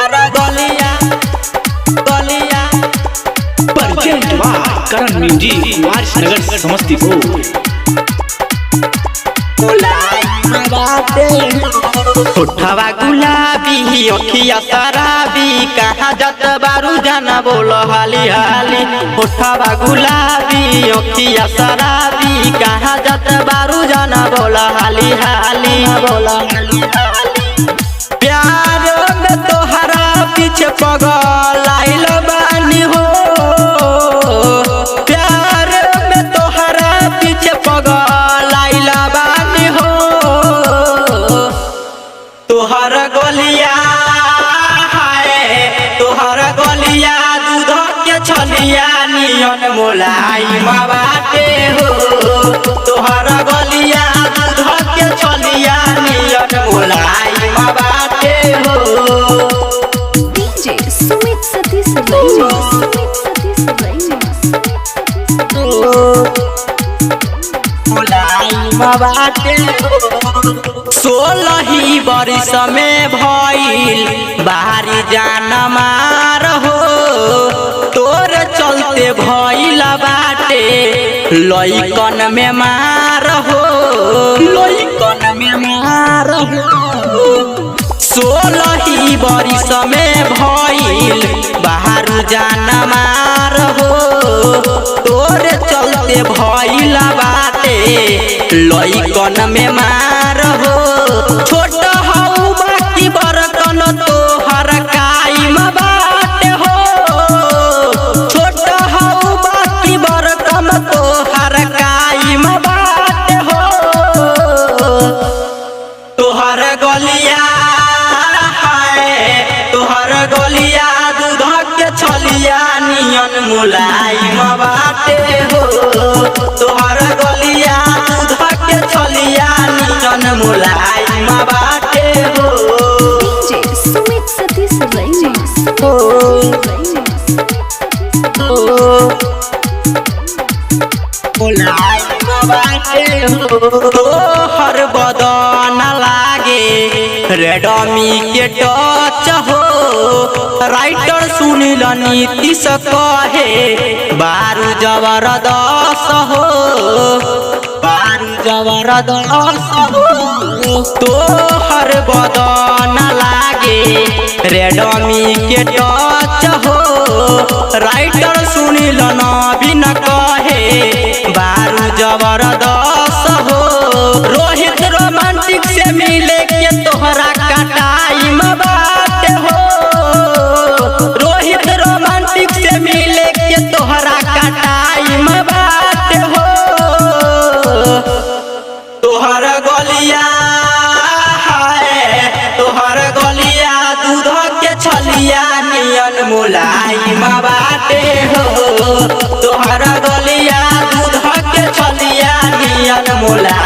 तोहरा गलिया गलिया परजेंट वा करण म्यूजिक वारिसनगर समस्तीपुर। उठावा गुलाबी अखिया शराबी कहाँ जत बारू जाना बोल हाली हाली। उठावा गुलाबी अखिया शराबी कहाँ जत बारू जाना बोल हाली हाली बोला हाली हाली। प्यार में तोहरा पीछे पगल आइल बानी हो। प्यार में तोहरा पीछे पगल आइल बानी हो। तोहर गलिया है तोहर गलिया दूध के छलिया नियन मोलाई बाटे हो। तोहर गलिया दूध के छलिया नियन मोलाई बाटे हो। डीजे सुमित सतीश रईस बाटे 16 बरिस में भइल बारी जान मार हो। तोर चलते भइल बाटे लइकन में मार हो। लइकन में मार हो 16 बरिस में भइल बारू जान मार हो। तोर चलते भइल बाटे लइकन में मार हो। छोट हऊ बाकी बरकन तोहर काइम बाटे हो। छोट हऊ बाकी बरकन तोहर काइम बाटे हो। तोहर गलिया है तोहर गलिया दूध के छलिया नियन मुलायम बाटे हो। तोहर गलिया दूध के छलिया नियन मुलायम बाटे हो। डीजे सुमित सतीश रईस तोहर बदन लागे रेडमी के टच हो। राइटर सुनील नीतीश कहे बारू जबरदस्त हो। बारू जबरदस्त हो। तोहर बदन लागे रेडमी के टच हो। राइटर सुनील नवीन कहे बारू जबरदस्त हो। रोहित रोमांटिक से मिले के तोहरा का टाइम बाटे हो। रोहित रोमांटिक से मिले के तोहरा का टाइम बाटे हो। तोहर गलिया है तोहर गलिया दूध के छलिया नियन मुलायम बाटे हो। तोहर गलिया दूध के छलिया नियन मुलायम